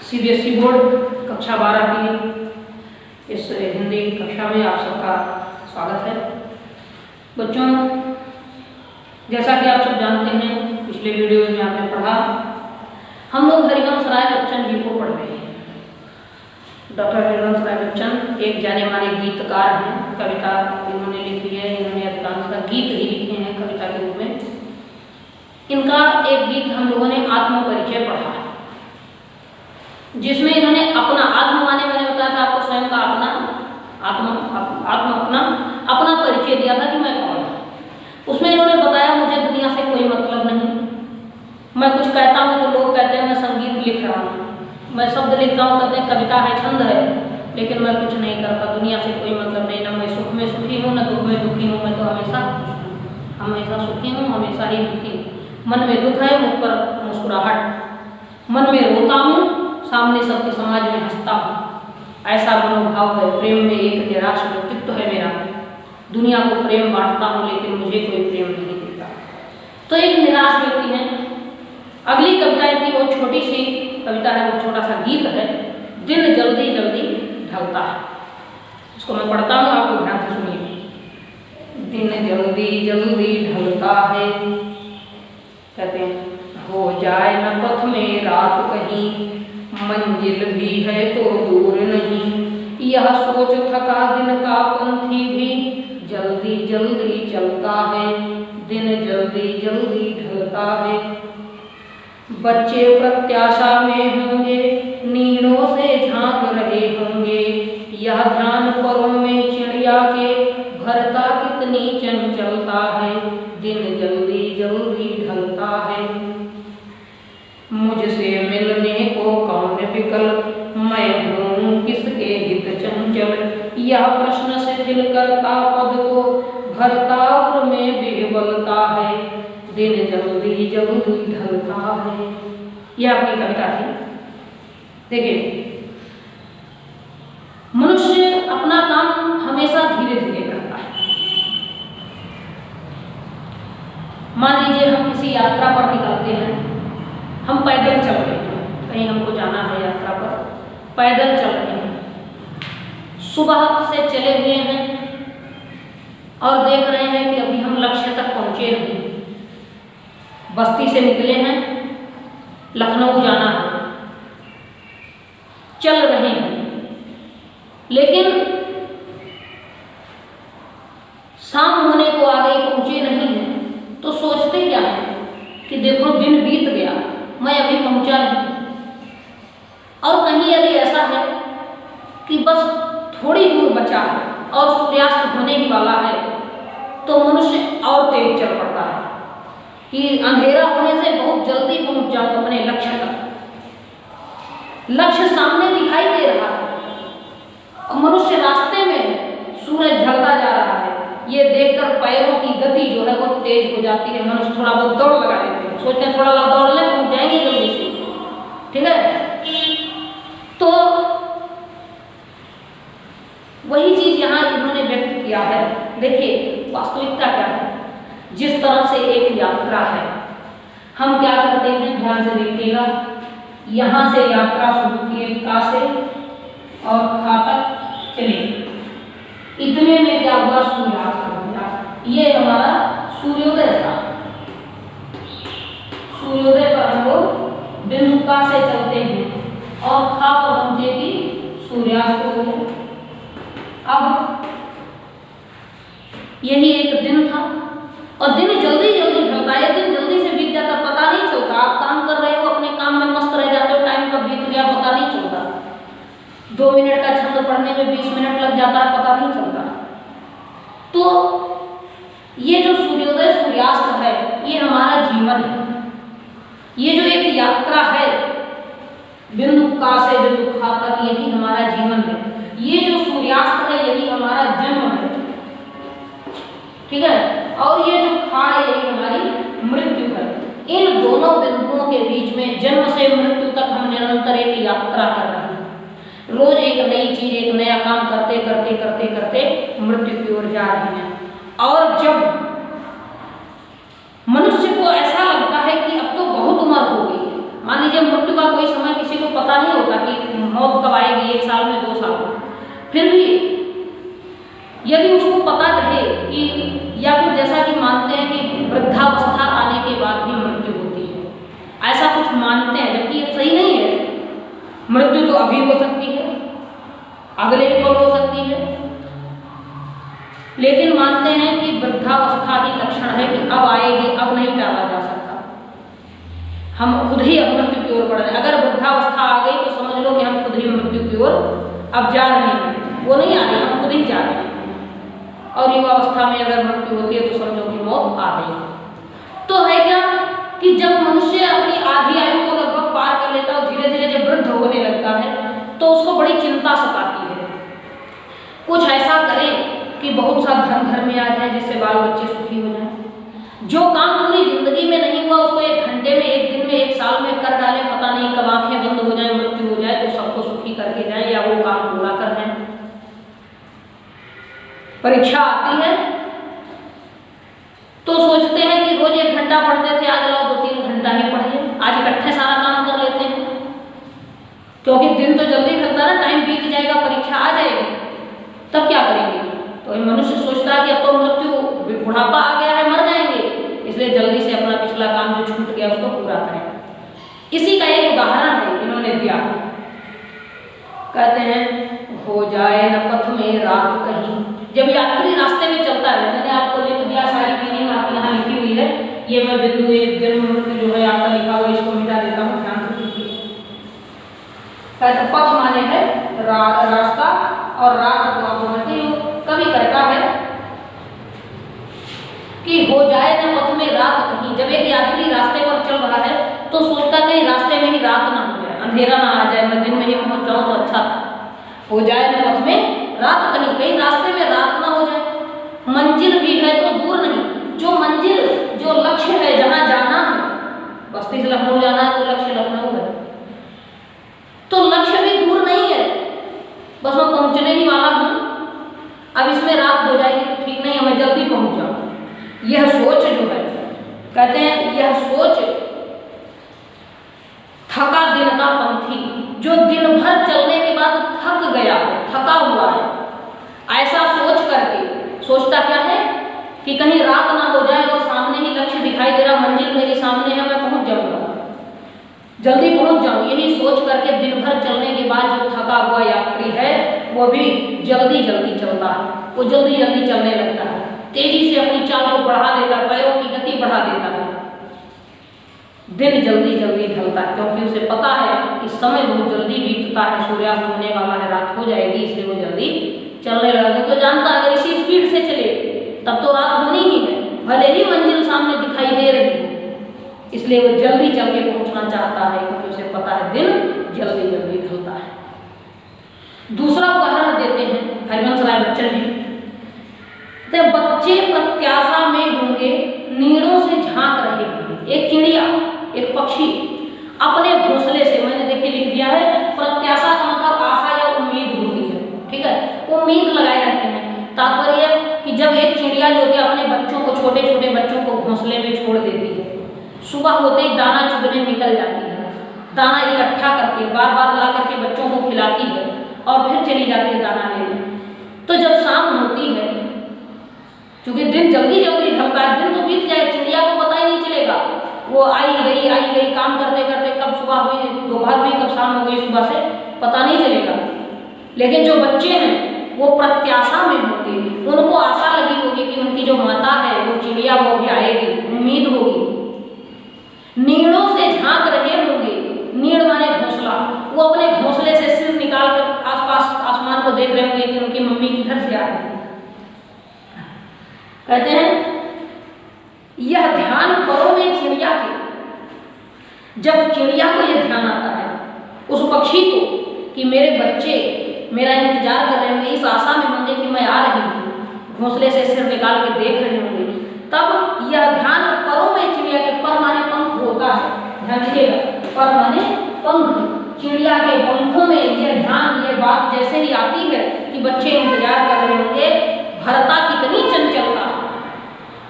CBSE board कक्षा 12 की इस हिंदी कक्षा में आप सबका स्वागत है। बच्चों, जैसा कि आप सब जानते हैं, पिछले वीडियो में आपने पढ़ा, हम लोग हरिवंश राय बच्चन जी को पढ़ रहे हैं। डॉक्टर हरिवंश राय बच्चन एक जाने माने गीतकार हैं। कविता इन्होंने लिखी है, इन्होंने अधिकांशतः गीत ही लिखे हैं कविता के रूप में। इनका एक गीत हम लोगों ने आत्मपरिचय पढ़ा है, जिसमें इन्होंने अपना आत्म माने मैंने बताया था आपको, स्वयं का अपना परिचय दिया था कि मैं कौन हूँ। उसमें इन्होंने बताया मुझे दुनिया से कोई मतलब नहीं, मैं कुछ कहता हूँ तो लोग कहते हैं मैं संगीत लिख रहा हूँ, मैं शब्द लिखता हूँ, कहते हैं कविता है, छंद है, लेकिन मैं कुछ नहीं करता, दुनिया से कोई मतलब नहीं, ना मैं सुख में सुखी हूँ, ना दुख में दुखी हूँ, मैं तो हमेशा सुखी हूँ, हमेशा ही दुखी हूँ। मन में दुख है, मुख पर मुस्कुराहट, मन में रोता हूँ, सामने सबके समाज में हंसता हूँ। ऐसा मनोभाव है, प्रेम में एक निराश व्यक्तित्व है मेरा, दुनिया को प्रेम बांटता हूँ लेकिन मुझे कोई प्रेम नहीं देता। तो एक निराश व्यक्ति है। अगली कविता इनकी बहुत छोटी सी कविता है, वो छोटा सा गीत है, दिन जल्दी जल्दी ढलता है। इसको मैं पढ़ता हूँ, आपको ध्यान से सुनिए। दिन जल्दी जल्दी ढलता है, कहते हैं हो जाए न पथ में रात कहीं, मंजिल भी है तो दूर नहीं, यह सोच थका दिन का पंथी भी जल्दी जल्दी चलता है, दिन जल्दी जल्दी ढलता है। बच्चे प्रत्याशा में होंगे, नीड़ों से झांक रहे होंगे, यह ध्यान परों में चिड़िया के भरता कितनी चंचलता है, दिन जल्दी जल्दी ढलता है। मुझसे मिलने को कौन विकल, मैं हूँ किसके हित चंचल, यह प्रश्न शिथिल करता पद को भरता और में विह्वलता है, दिन जल्दी जल्दी ढलता है। यह अपनी कविता थी। देखिए, मनुष्य अपना काम हमेशा धीरे धीरे करता है। मान लीजिए हम किसी यात्रा पर निकलते हैं, हम पैदल चल रहे हैं, कहीं हमको जाना है यात्रा पर, पैदल चल रहे हैं, सुबह से चले हुए हैं और देख रहे हैं कि अभी हम लक्ष्य तक पहुंचे नहीं। बस्ती से निकले हैं, लखनऊ जाना है, चल रहे हैं, लेकिन शाम होने को आ गई, पहुंचे नहीं हैं। तो सोचते क्या है कि देखो दिन बीत गया, मैं अभी पहुंचा नहीं। और कहीं यदि ऐसा है कि बस थोड़ी दूर बचा है और सूर्यास्त होने ही वाला है, तो मनुष्य और तेज चल पड़ता है कि अंधेरा होने से बहुत जल्दी पहुंच जाऊं अपने लक्ष्य तक। लक्ष्य सामने दिखाई दे रहा है और मनुष्य रास्ते में, सूरज ढलता जा रहा है, ये देखकर पैरों की गति जो है वो तेज हो जाती है। मनुष्य थोड़ा बहुत दौड़ लगा लेते हैं, सोचते हैं थोड़ा दौड़ ले, पहुंच जाएंगे जल्दी से, ठीक है। तो वही चीज यहाँ इन्होंने व्यक्त किया है। देखिए वास्तविकता क्या है, जिस तरह से एक यात्रा है, हम क्या करते हैं, ध्यान से देखिएगा। यहाँ से यात्रा शुरू किए का से और खा तक चले, इतने में क्या हुआ, सूर्यास्त हो गया। ये हमारा सूर्योदय था। सूर्योदय पर हम लोग बिंदु का से चलते हैं और खा पर पहुंचे कि सूर्यास्त हो गया। अब यही एक दिन था और दिन जल्दी जल्दी ढलता है, दिन जल्दी से बीत जाता, पता नहीं चलता। आप काम कर रहे हो, अपने काम में मस्त रह जाते हो, टाइम कब बीत गया पता नहीं चलता। 2 मिनट का छंद पढ़ने में 20 मिनट लग जाता है, पता नहीं चलता। तो ये जो सूर्योदय सूर्यास्त है, ये हमारा जीवन है। ये जो एक यात्रा है बिंदु का से बिंदु खा तक, यही हमारा जीवन है। ये जो सूर्यास्त है, यही हमारा जन्म है, ठीक है। और ये जो खा है, यही हमारी मृत्यु है। इन दोनों बिंदुओं के बीच में जन्म से मृत्यु तक हम निरंतर एक यात्रा कर रहे हैं। रोज एक नई चीज, एक नया काम करते करते करते करते मृत्यु की ओर जा रहे हैं। और जब मनुष्य को ऐसा लगता है कि अब तो बहुत उम्र हो गई है, मान लीजिए मृत्यु का कोई समय किसी को पता नहीं होता मानते हैं, जबकि ये सही नहीं है। मृत्यु तो अभी हो सकती है, अगले ही पल हो सकती है, लेकिन मानते हैं कि वृद्धावस्था ही लक्षण है कि अब आएगी, अब नहीं टाला जा सकता। हम खुद ही अब मृत्यु की ओर बढ़ रहे हैं। अगर वृद्धावस्था आ गई तो समझ लो कि हम खुद ही मृत्यु की ओर अब जा रहे हैं, वो नहीं आ रही, हम खुद ही जा रहे हैं। और युवावस्था में अगर मृत्यु होती है तो समझो कि मौत आ गई। तो है क्या कि जब मनुष्य अपनी आधी आयु को लगभग पार कर लेता है और धीरे धीरे जब वृद्ध होने लगता है तो उसको बड़ी चिंता सताती है। कुछ ऐसा करे कि बहुत सा धन घर में आ जाए जिससे बाल बच्चे सुखी हो जाए। जो काम पूरी जिंदगी में नहीं हुआ उसको 1 घंटे में, 1 दिन में, 1 साल में कर डाले, पता नहीं कब आंखें बंद हो जाए, मृत्यु हो जाए तो सबको सुखी करके जाए या वो काम पूरा कर जाए। परीक्षा आती है तो सोचते हैं कि रोज 1 घंटा पढ़ते थे, आज लाओ 2-3 घंटा ही पढ़िए, आज इकट्ठे सारा काम कर लेते हैं, क्योंकि दिन तो जल्दी ढलता ना, टाइम बीत जाएगा, परीक्षा आ जाएगी, तब क्या करेंगे। तो मनुष्य सोचता है कि अब तो मृत्यु, बुढ़ापा आ गया है, मर जाएंगे, इसलिए जल्दी से अपना पिछला काम जो छूट गया उसको पूरा करें। इसी का एक उदाहरण है इन्होंने दिया। कहते हैं हो जाए न पथ में रात कहीं। जब यात्री रास्ते में चलता है, मैंने आपको लिख दिया, सारी मीनिंग आपके यहाँ लिखी हुई है, ये मैं बिंदु एक जन्म मृत्यु जो है आपका लिखा हुआ, इसको मिटा देता हूँ, ध्यान से लीजिए। कहते पथ माने है रास्ता और रात को आप समझते हो, कभी कहता है कि हो जाए न पथ में रात कहीं। जब एक यात्री रास्ते पर चल रहा है तो सोचता कहीं रास्ते में ही रात ना हो जाए, अंधेरा ना आ जाए, मैं दिन में ही पहुंच जाऊं तो अच्छा था। हो जाए न पथ में रात कहीं, कहीं रास्ते में रात ना हो जाए। मंजिल भी है तो दूर नहीं, जो मंजिल, जो लक्ष्य है, जहां जाना है, बस्ती से लखनऊ जाना है तो लक्ष्य लखनऊ है, तो लक्ष्य भी दूर नहीं है, बस मैं पहुंचने ही वाला हूं, अब इसमें रात हो जाएगी तो ठीक नहीं है, मैं जल्दी पहुंच जाऊं। यह सोच जो है, कहते हैं यह सोच थका दिन का पंथी, जो दिन भर चलने के बाद थक गया है, थका हुआ है, ऐसा सोच करके सोचता क्या है कि कहीं रात ना हो जाए और सामने ही लक्ष्य दिखाई दे रहा, मंजिल मेरे सामने है, मैं पहुंच जाऊंगा, जल्दी पहुंच जाऊं। यही सोच करके दिन भर चलने के बाद जो थका हुआ यात्री है वो भी जल्दी जल्दी चलता है, वो जल्दी जल्दी चलने लगता है, तेजी से अपनी चाल को बढ़ा देता है, पैरों की गति बढ़ा देता है। दिन जल्दी जल्दी ढलता है क्योंकि उसे पता है कि समय बहुत जल्दी बीतता है, सूर्यास्त होने वाला है, रात हो जाएगी, इसलिए वो जल्दी चलने लगा। क्योंकि जानता है अगर इसी स्पीड से चले तब तो रात होनी ही है, भले ही मंजिल सामने दिखाई दे रही है, इसलिए वो जल्दी चल के पहुंचना चाहता है क्योंकि उसे पता है दिन जल्दी जल्दी ढलता है। दूसरा उदाहरण देते हैं हरिवंश राय बच्चन जी। तो बच्चे प्रत्याशा में होंगे, नीड़ों से झांक रहे होंगे। एक चिड़िया, एक पक्षी अपने घोंसले से, मैंने देखिए लिख दिया है, प्रत्याशा का मतलब आशा या उम्मीद होती है, ठीक है, उम्मीद लगाए रहते हैं। तात्पर्य कि जब एक चिड़िया जो है अपने बच्चों को, छोटे छोटे बच्चों को घोंसले में छोड़ देती है, सुबह होते ही दाना चुगने निकल जाती है, दाना इकट्ठा करके बार बार ला करके बच्चों को खिलाती है और फिर चली जाती है दाना लेने। तो जब शाम होती है, क्योंकि दिन जल्दी जल्दी ढलता है, दिन तो बीत जाए, चिड़िया को पता ही नहीं चलेगा, वो आई गई काम करते करते, कब सुबह हुई, दोपहर हुई, कब शाम हो गई, सुबह से पता नहीं चलेगा। लेकिन जो बच्चे हैं वो प्रत्याशा में होंगे, उनको आशा लगी होगी कि उनकी जो माता है वो चिड़िया वो भी आएगी, उम्मीद होगी। नीड़ों से झांक रहे होंगे, नीड़ माने घोंसला, वो अपने घोंसले से सिर निकाल कर आसपास आसमान को देख रहे होंगे कि उनकी मम्मी किधर से आ रही है। कहते हैं यह ध्यान परों में चिड़िया के, जब चिड़िया को यह ध्यान आता है, उस पक्षी को, कि मेरे बच्चे मेरा इंतजार कर रहे होंगे, इस आशा में होंगे कि मैं आ रही हूँ, घोंसले से सिर निकाल के देख रहे होंगे, तब यह ध्यान परों में चिड़िया के, पर माने पंख होता है, ध्यान दीजिएगा, पर माने पंख, चिड़िया के पंखों में यह ध्यान, ये बात जैसे ही आती है कि बच्चे इंतजार कर रहे होंगे, भरता कितनी चंचलता,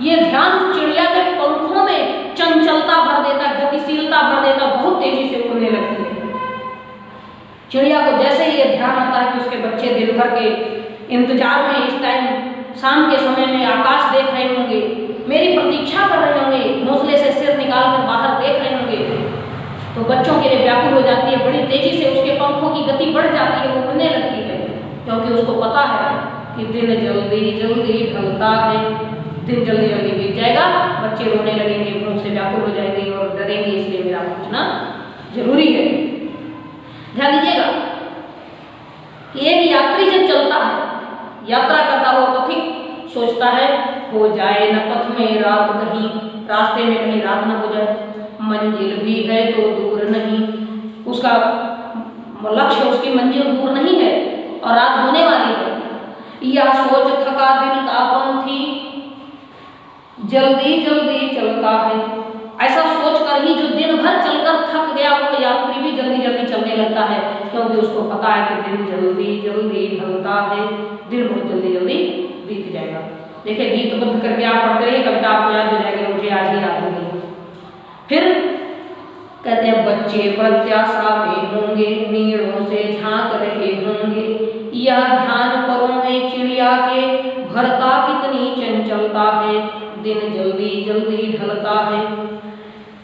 ये ध्यान उस चिड़िया के पंखों में चंचलता भर देता, गतिशीलता भर देता, बहुत तेजी से उड़ने लगती है। चिड़िया को जैसे ही ये ध्यान आता है कि उसके बच्चे दिन भर के इंतजार में, इस टाइम शाम के समय में आकाश देख रहे होंगे, मेरी प्रतीक्षा कर रहे होंगे, घोंसले से सिर निकाल कर बाहर देख रहे होंगे, तो बच्चों के लिए व्याकुल हो जाती है, बड़ी तेजी से उसके पंखों की गति बढ़ जाती है, वो उड़ने लगती है, क्योंकि उसको पता है कि दिन जल्दी जल्दी ढलता है, दिन जल्दी जल्दी बीत जाएगा, बच्चे रोने लगेंगे, भूख से व्याकुल हो जाएंगे और डरेंगे, इसलिए मेरा पूछना जरूरी है। ध्यान दीजिएगा कि एक यात्री जब चलता है, यात्रा करता हुआ पथिक सोचता है हो जाए न पथ में रात, कहीं रास्ते में कहीं रात न हो जाए, मंजिल भी है तो दूर नहीं, उसका लक्ष्य, उसकी मंजिल दूर नहीं है और रात होने वाली है। यह सोच थका दिन का पंथी जल्दी जल्दी चलता है, ऐसा सोचकर ही जो दिन भर चलकर थक गया वो यात्री भी जल्दी जल्दी चलने लगता है, क्योंकि उसको पता है कि दिन जल्दी जल्दी ढलता है, दिन बहुत जल्दी जल्दी बीत जाएगा। देखिए गीतबद्ध करके आप पढ़ते रहिए, कविता आपको याद हो जाएगी, मुझे आज ही याद हो गई। फिर कहते हैं बच्चे प्रत्याशा में होंगे, नीड़ों से झांक रहे होंगे, यह ध्यान परों में चिड़िया के भरता कितनी चंचलता है, दिन जल्दी जल्दी ढलता है।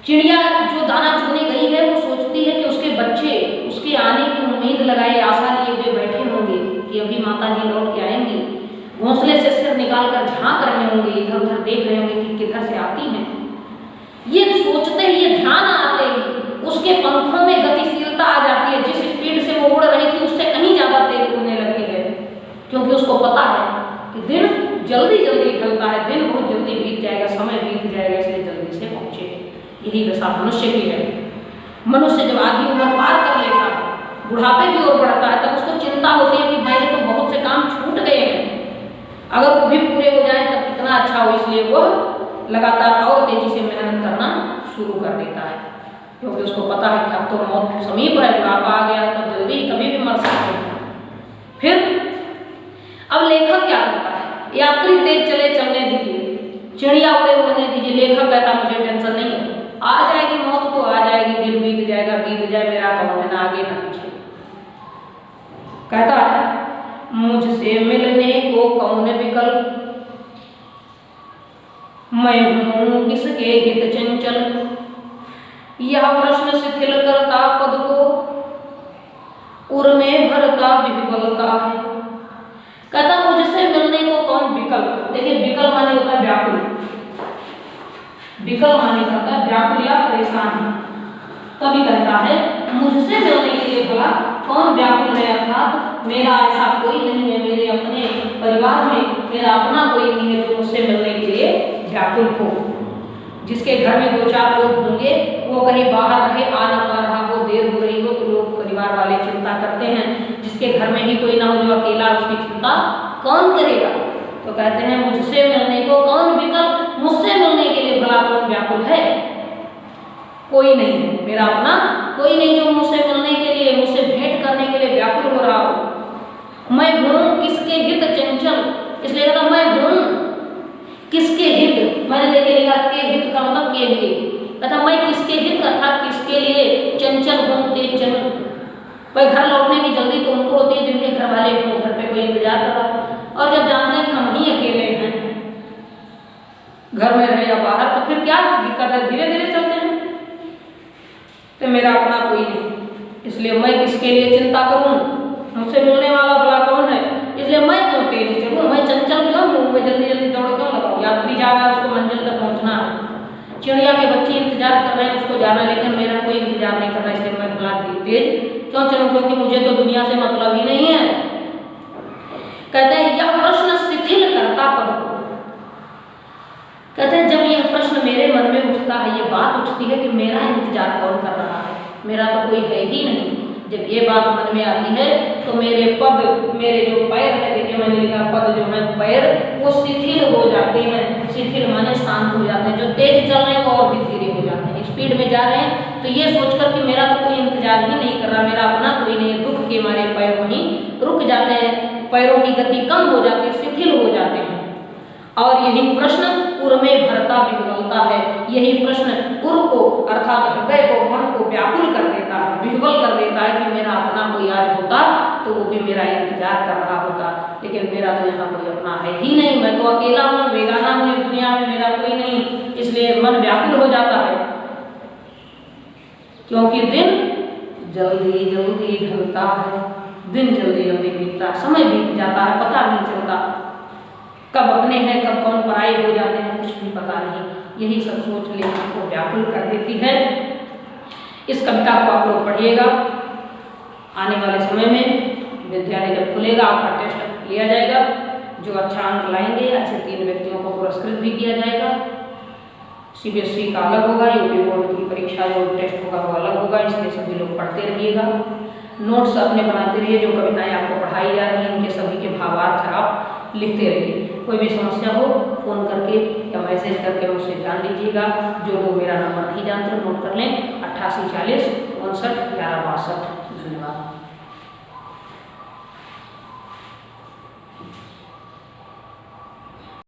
चिड़िया जो दाना चुगने गई है वो सोचती है कि उसके बच्चे उसके आने की उम्मीद लगाए, आशा लिए हुए बैठे होंगे कि अभी माता जी लौट के आएंगी, घोंसले से सिर निकालकर झांक रहे होंगे, इधर उधर देख रहे होंगे कि किधर से आती हैं। ये सोचते ही, ये ध्यान आते ही उसके पंखों में गतिशीलता आ जाती है, जिस स्पीड से वो उड़ रही थी उससे कहीं ज्यादा तेज उड़ने लगती है, क्योंकि उसको पता है कि दिन जल्दी जल्दी ढलता है, दिन बहुत जल्दी बीत जाएगा, समय बीत जाएगा, इसलिए जल्दी से पहुंचे। यही दशा मनुष्य की है। मनुष्य जब आधी उम्र पार कर लेता है, बुढ़ापे की ओर बढ़ता है, तब उसको चिंता होती है कि मेरे तो बहुत से काम छूट गए हैं, अगर वो भी पूरे हो जाए तब कितना अच्छा हो, इसलिए वो लगातार और तेजी से मेहनत करना शुरू कर देता है, क्योंकि उसको पता है कि अब तो मौत समीप है, बुढ़ापा आ गया तो जल्दी कभी भी मर सकते हैं। फिर अब लेखक क्या करता है, यात्री तेज चले चलने दीजिए, चिड़िया उड़े उड़ने दीजिए, लेखक कहता मुझे टेंशन नहीं है, आ जाएगी मौत तो आ जाएगी, दिन बीत जाएगा, बीत जाए, मेरा कौन है, ना आगे ना पीछे। कहता है मुझसे मिलने को कौन विकल्प, मैं हूं किसके हित चंचल, यह प्रश्न शिथिल करता पद को, उर में भरता विह्वलता है। कहता मुझसे मिलने को कौन विकल्प, देखिए विकल्प माने होता है व्याकुल, विकल्प माने होता है व्याकुल या परेशान। कभी कहता है मुझसे मिलने के लिए भला कौन व्याकुल है, अर्थात मेरा ऐसा कोई नहीं है, मेरे अपने परिवार में मेरा अपना कोई नहीं है जो मुझसे मिलने के लिए व्याकुल हो। जिसके घर में 2-4 लोग होंगे, वो कहीं बाहर रहे, आ ना पा रहा हो, देर हो रही हो, तो लोग परिवार वाले चिंता करते हैं। जिसके घर में ही कोई ना हो, जो अकेला, उसकी चिंता कौन करेगा। तो कहते हैं मुझसे मिलने को कौन विकल्प, मुझसे मिलने के लिए भला कौन व्याकुल है, कोई नहीं है, मेरा अपना कोई नहीं जो मुझसे मिलने के लिए, मुझसे भेंट करने के लिए व्याकुल हो रहा हो। मैं हूं किसके हित चंचल, इसलिए कहता मैं हूं किसके हित, मैंने लेके लिखा के हित का मतलब के लिए, कहता मैं किसके हित अर्थात किसके लिए चंचल हूं, तेज चलूं। भाई घर लौटने की जल्दी तो उनको होती है जिनके घर वाले हो, घर पे कोई इंतजार कर रहा है, और जब जानते हैं कि हम ही अकेले हैं, घर में रहे या बाहर, तो फिर क्या दिक्कत है, धीरे धीरे चलते हैं। तो मेरा अपना कोई नहीं, इसलिए मैं किसके लिए चिंता करूं, मुझसे मिलने वाला भला कौन है, इसलिए मैं क्यों तेज चलूं, मैं चंचल क्यों हूं, मैं जल्दी जल्दी दौड़ क्यों लगाऊं। यात्री जा रहा है, उसको मंजिल तक पहुंचना है, चिड़िया के बच्चे इंतजार कर रहे हैं उसको जाना, लेकिन मेरा कोई इंतजार नहीं कर रहा, इसलिए मैं भला तेज क्यों चलूं, क्योंकि मुझे तो दुनिया से मतलब ही नहीं है। कहते हैं यह प्रश्न शिथिल करता पद को, कहते हैं जब यह प्रश्न मेरे मन में उठता है, ये बात उठती है कि मेरा इंतजार कौन कर रहा है, मेरा तो कोई है ही नहीं। जब ये बात मन में आती है तो मेरे पद, मेरे जो पैर है, देखिए मैंने लिखा पद जो है पैर, वो शिथिल हो जाते हैं। शिथिल माने शांत हो जाते हैं, जो तेज चल रहे हैं वो और भी धीरे हो जाते हैं, स्पीड में जा रहे हैं, तो ये सोचकर कि मेरा तो कोई इंतजार ही नहीं कर रहा, मेरा अपना कोई नहीं, दुख के मारे पैर वहीं रुक जाते हैं, पैरों की गति कम हो जाती है, शिथिल हो जाते हैं। और यही प्रश्न उर में भरता विह्वलता है, यही प्रश्न उर को अर्थात हृदय को, मन को व्याकुल कर देता है, विह्वल कर देता है कि मेरा अपना कोई आज होता तो वो भी मेरा इंतजार कर रहा होता, लेकिन मेरा तो यहाँ कोई अपना है ही नहीं, मैं तो अकेला हूँ, बेगाना हूँ, दुनिया में मेरा कोई नहीं, इसलिए मन व्याकुल हो जाता है क्योंकि दिन जल्दी जल्दी ढलता है, दिन जल्दी जल्दी बीतता है, समय बीत जाता है, पता नहीं चलता कब अपने हैं कब कौन पराये हो जाते हैं, कुछ भी पता नहीं। यही सब सोच लेखक को व्याकुल कर देती है। इस कविता को आप लोग पढ़िएगा। आने वाले समय में विद्यालय जब खुलेगा आपका टेस्ट लिया जाएगा। जो अच्छा अंक लाएंगे ऐसे 3 व्यक्तियों को पुरस्कृत भी किया जाएगा। CBSE का अलग होगा, यूपी बोर्ड की परीक्षा जो टेस्ट होगा वो अलग होगा, इसलिए सभी लोग पढ़ते रहिएगा। नोट्स अपने बनाते रहिए। जो कविताएं आपको पढ़ाई जा रही हैं इनके सभी के भावार्थ आप लिखते रहिए। कोई भी समस्या हो फ़ोन करके या मैसेज करके मुझसे जान लीजिएगा। जो लोग मेरा नंबर नहीं जानते नोट कर लें 88 40 59 11 62। धन्यवाद।